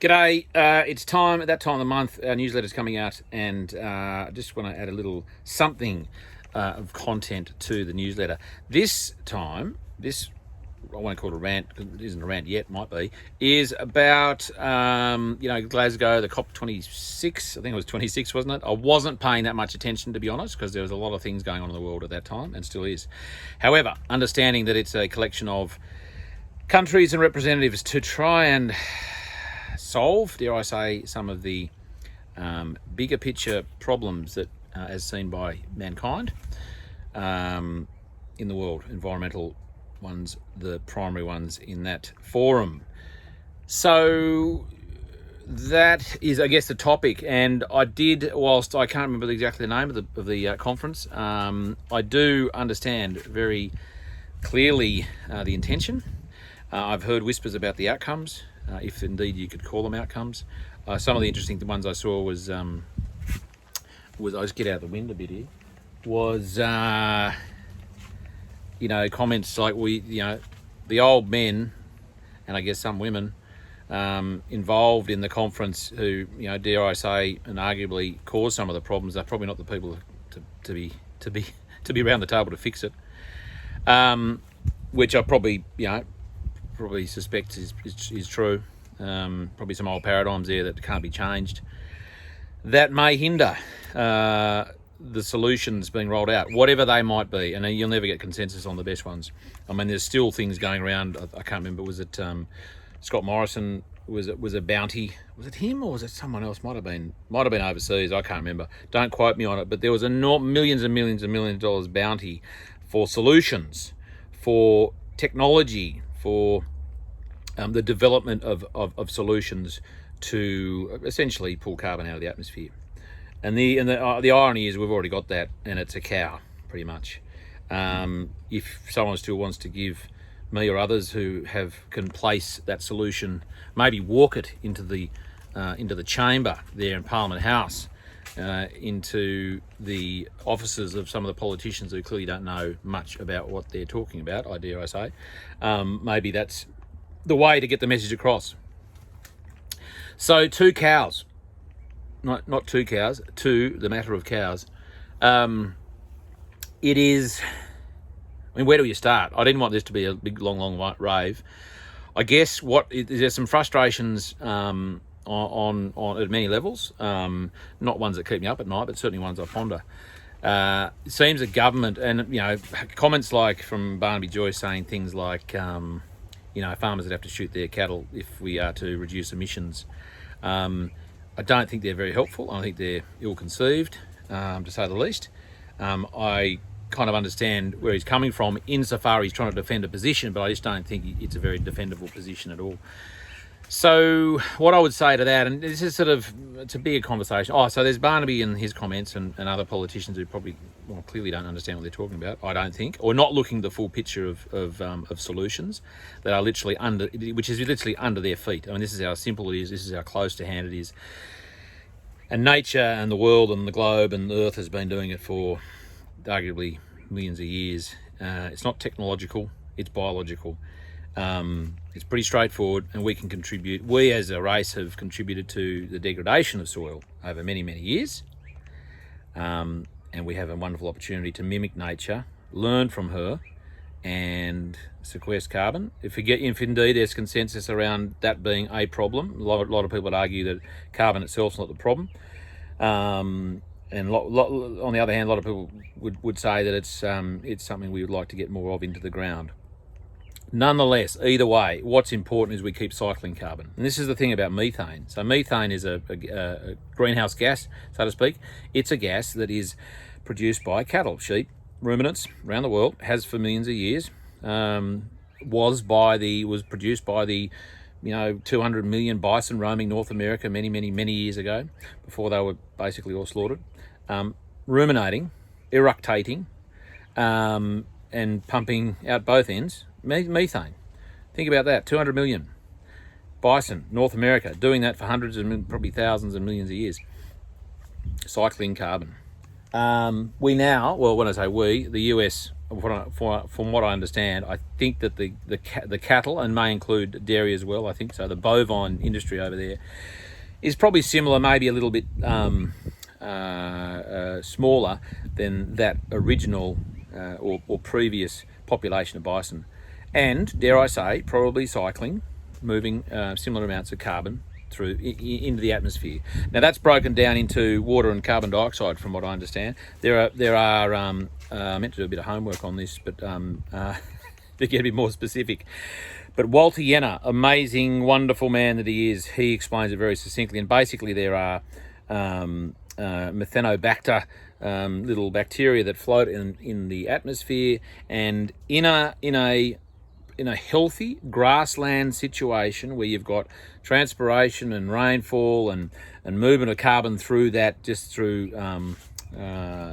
G'day, it's time, at that time of the month, our newsletter's coming out, and I just want to add a little something of content to the newsletter. This time, I won't call it a rant, because it isn't a rant yet, might be, is about, Glasgow, the COP26, I think it was 26, wasn't it? I wasn't paying that much attention, to be honest, because there was a lot of things going on in the world at that time, and still is. However, understanding that it's a collection of countries and representatives to try and solve, dare I say, some of the bigger picture problems that, as seen by mankind in the world, environmental ones, the primary ones in that forum. So that is, I guess, the topic. And I did, whilst I can't remember exactly the name of the conference, I do understand very clearly the intention. I've heard whispers about the outcomes, if indeed you could call them outcomes. Some of the interesting ones I saw was I just get out the wind a bit here, was comments like the old men, and I guess some women involved in the conference who, dare I say, and arguably caused some of the problems, are probably not the people to be around the table to fix it. Which I probably suspect is true. Probably some old paradigms there that can't be changed. That may hinder the solutions being rolled out, whatever they might be, and you'll never get consensus on the best ones. I mean, there's still things going around. I can't remember. Was it Scott Morrison? Was a bounty? Was it him or was it someone else? Might have been overseas. I can't remember. Don't quote me on it. But there was millions and millions and millions of dollars bounty for solutions, for technology, for the development of solutions to essentially pull carbon out of the atmosphere. And the irony is we've already got that, and it's a cow, pretty much. If someone still wants to give me or others who can place that solution, maybe walk it into the chamber there in Parliament House, into the offices of some of the politicians who clearly don't know much about what they're talking about, I say, maybe that's the way to get the message across. So two cows, not two cows, the matter of cows. It is, where do you start? I didn't want this to be a big, long rave. I guess there's some frustrations on at many levels, not ones that keep me up at night, but certainly ones I ponder. It seems that government, and comments like from Barnaby Joyce saying things like, farmers that have to shoot their cattle if we are to reduce emissions. I don't think they're very helpful. I think they're ill-conceived, to say the least. I kind of understand where he's coming from insofar he's trying to defend a position, but I just don't think it's a very defendable position at all. So what I would say to that, and this is it's a bigger conversation. So there's Barnaby and his comments and other politicians who probably clearly don't understand what they're talking about, I don't think, or not looking at the full picture of solutions that are literally which is literally under their feet. I mean, this is how simple it is. This is how close to hand it is. And nature and the world and the globe and the earth has been doing it for arguably millions of years. It's not technological, it's biological. It's pretty straightforward, and we can contribute. We as a race have contributed to the degradation of soil over many, many years. And we have a wonderful opportunity to mimic nature, learn from her, and sequester carbon. If indeed there's consensus around that being a problem, a lot of people would argue that carbon itself is not the problem. And on the other hand, a lot of people would say that it's something we would like to get more of into the ground. Nonetheless, either way, what's important is we keep cycling carbon. And this is the thing about methane. So methane is a greenhouse gas, so to speak. It's a gas that is produced by cattle, sheep, ruminants around the world, has for millions of years, was produced by the 200 million bison roaming North America many, many, many years ago, before they were basically all slaughtered, ruminating, eructating, and pumping out both ends methane. Think about that, 200 million bison, North America, doing that for hundreds and probably thousands and millions of years, cycling carbon. We now, well, when I say we, the US, from what I understand, I think that the cattle, and may include dairy as well, I think so, the bovine industry over there is probably similar, maybe a little bit smaller than that original or previous population of bison. And, dare I say, probably cycling, moving similar amounts of carbon through into the atmosphere. Now that's broken down into water and carbon dioxide, from what I understand. There are I meant to do a bit of homework on this, but to get a bit more specific. But Walter Jenner, amazing, wonderful man that he is, he explains it very succinctly. And basically, there are methanobacter, little bacteria that float in the atmosphere, and in a healthy grassland situation where you've got transpiration and rainfall and movement of carbon through that, just through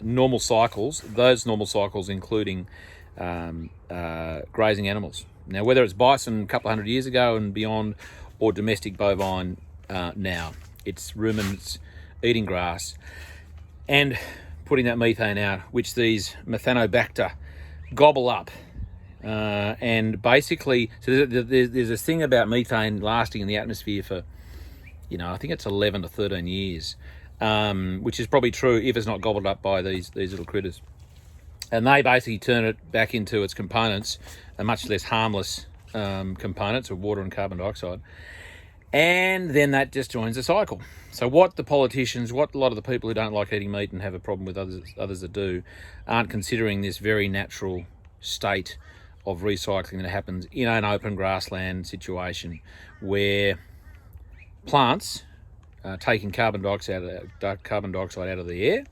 normal cycles, those normal cycles including grazing animals. Now, whether it's bison a couple of hundred years ago and beyond, or domestic bovine now, it's ruminants eating grass and putting that methane out, which these methanobacter gobble up. And basically, so there's this thing about methane lasting in the atmosphere for, I think it's 11 to 13 years, which is probably true if it's not gobbled up by these little critters. And they basically turn it back into its components, a much less harmless components of water and carbon dioxide. And then that just joins the cycle. So what the politicians, what a lot of the people who don't like eating meat and have a problem with others that do, aren't considering this very natural state of recycling that happens in an open grassland situation where plants are taking carbon dioxide out of the air.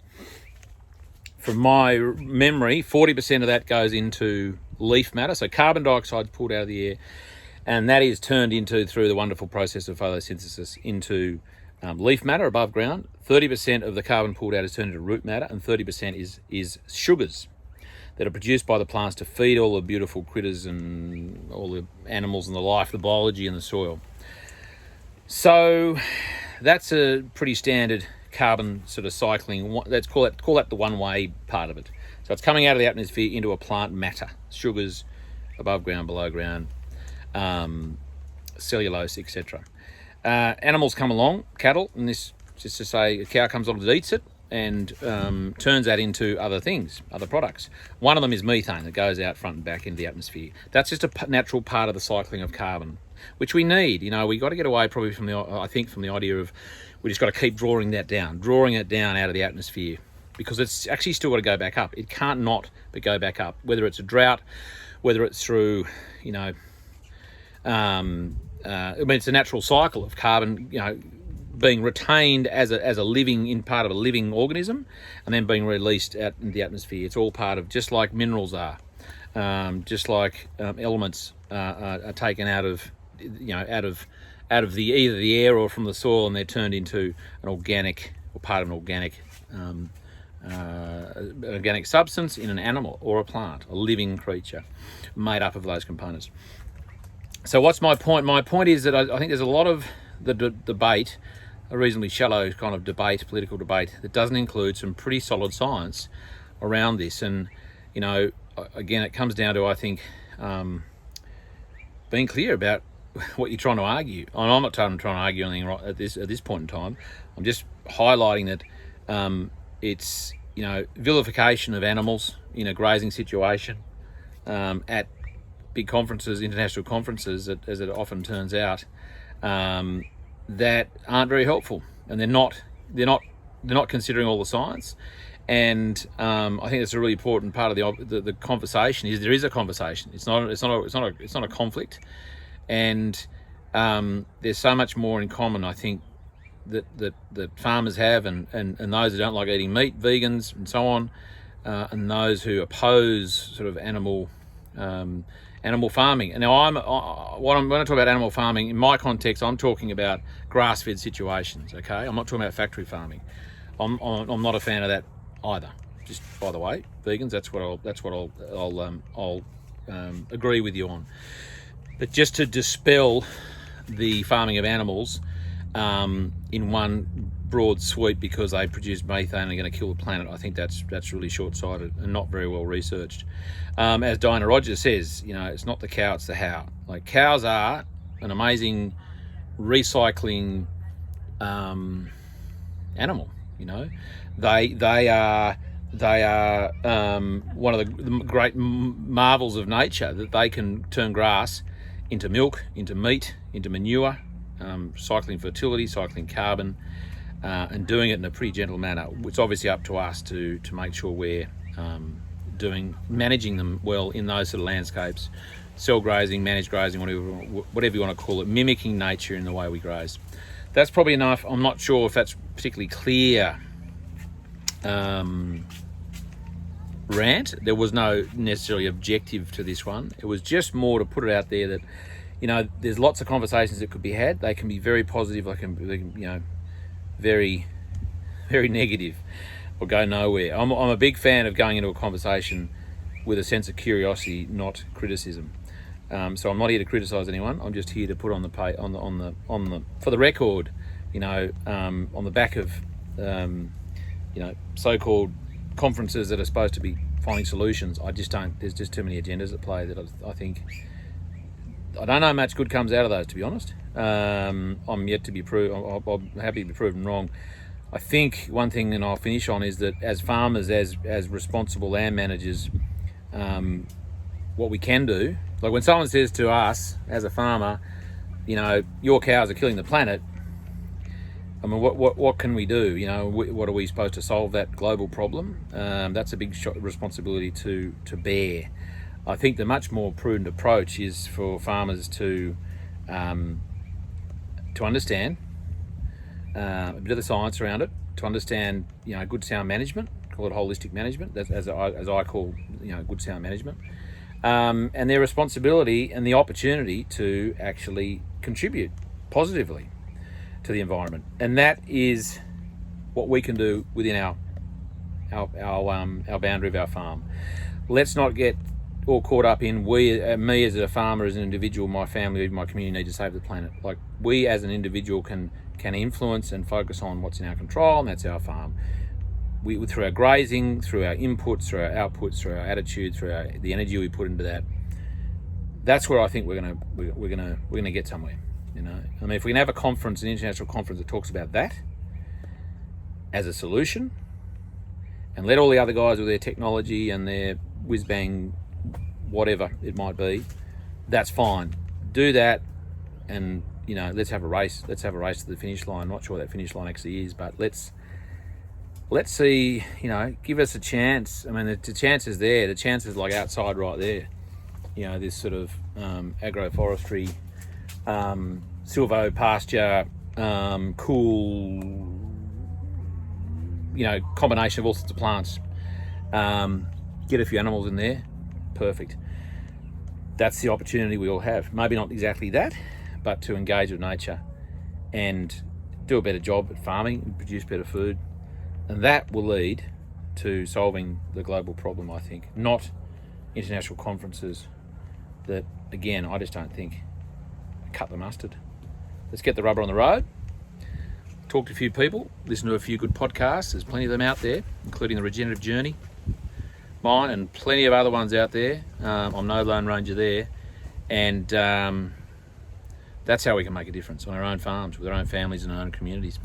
From my memory, 40% of that goes into leaf matter, so carbon dioxide is pulled out of the air, and that is turned into, through the wonderful process of photosynthesis, into leaf matter above ground. 30% of the carbon pulled out is turned into root matter, and 30% is sugars that are produced by the plants to feed all the beautiful critters and all the animals and the life, the biology in the soil. So that's a pretty standard carbon sort of cycling. Let's call that the one-way part of it. So it's coming out of the atmosphere into a plant matter, sugars above ground, below ground, cellulose, etc. Animals come along, cattle, and this, just to say, a cow comes along and eats it and turns that into other things, other products. One of them is methane that goes out front and back into the atmosphere. That's just a natural part of the cycling of carbon, which we need. We got to get away probably from the idea of we just got to keep drawing it down out of the atmosphere, because it's actually still got to go back up. It can't not but go back up, whether it's a drought, whether it's through, it's a natural cycle of carbon, being retained as a living, in part of a living organism, and then being released out into the atmosphere. It's all part of, just like minerals are, just like elements are taken out of the either the air or from the soil, and they're turned into an organic, or part of an organic substance in an animal or a plant, a living creature made up of those components. So what's my point? My point is that I think there's a lot of the debate, a reasonably shallow kind of debate, political debate, that doesn't include some pretty solid science around this. And, again, it comes down to, I think, being clear about what you're trying to argue. I'm not trying to argue anything right at this point in time. I'm just highlighting that it's, vilification of animals in a grazing situation at big conferences, international conferences, as it often turns out, that aren't very helpful, and they're not considering all the science. And I think that's a really important part of the conversation. Is there is a conversation. It's not a conflict, and there's so much more in common, I think, that farmers have, and those who don't like eating meat, vegans and so on, and those who oppose sort of animal farming. And now when I talk about animal farming, in my context, I'm talking about grass-fed situations. Okay, I'm not talking about factory farming. I'm not a fan of that either. Just by the way, vegans, that's what I'll agree with you on. But just to dispel the farming of animals in one broad sweep because they produce methane and are going to kill the planet. I think that's really short-sighted and not very well researched. As Diana Rogers says, it's not the cow, it's the how. Like, cows are an amazing recycling animal. They are one of the great marvels of nature, that they can turn grass into milk, into meat, into manure, cycling fertility, cycling carbon, and doing it in a pretty gentle manner. It's obviously up to us to make sure we're managing them well in those sort of landscapes. Cell grazing, managed grazing, whatever you want to call it, mimicking nature in the way we graze. That's probably enough. I'm not sure if that's particularly clear rant. There was no necessarily objective to this one. It was just more to put it out there that, there's lots of conversations that could be had. They can be very positive, they can very, very negative, or go nowhere. I'm a big fan of going into a conversation with a sense of curiosity, not criticism. So I'm not here to criticise anyone. I'm just here to put on the for the record, on the back of so-called conferences that are supposed to be finding solutions. There's just too many agendas at play that I think. I don't know how much good comes out of those, to be honest. I'm yet to be proved. I'm happy to be proven wrong. I think one thing, and I'll finish on, is that as farmers, as responsible land managers, what we can do, like when someone says to us as a farmer, your cows are killing the planet. I mean, what can we do? What are we supposed to solve that global problem? That's a big responsibility to bear. I think the much more prudent approach is for farmers to understand a bit of the science around it, to understand good sound management, call it holistic management. That's as I call good sound management, and their responsibility and the opportunity to actually contribute positively to the environment, and that is what we can do within our boundary of our farm. Let's not get all caught up in me as a farmer, as an individual, my family, my community need to save the planet. Like, we as an individual can influence and focus on what's in our control, and that's our farm. We through our grazing, through our inputs, through our outputs, through our attitude, through the energy we put into that. That's where I think we're gonna get somewhere. I mean, if we can have an international conference that talks about that as a solution, and let all the other guys with their technology and their whiz-bang, whatever it might be, that's fine. Do that, and let's have a race. Let's have a race to the finish line. I'm not sure what that finish line actually is, but let's see. Give us a chance. I mean, the chance is there. The chance is like outside right there. This sort of agroforestry, silvo pasture, cool, combination of all sorts of plants. Get a few animals in there, perfect. That's the opportunity we all have. Maybe not exactly that, but to engage with nature and do a better job at farming and produce better food. And that will lead to solving the global problem, I think, not international conferences that, again, I just don't think cut the mustard. Let's get the rubber on the road. Talk to a few people, listen to a few good podcasts. There's plenty of them out there, including The Regenerative Journey, mine, and plenty of other ones out there. I'm no Lone Ranger there. And that's how we can make a difference on our own farms, with our own families and our own communities.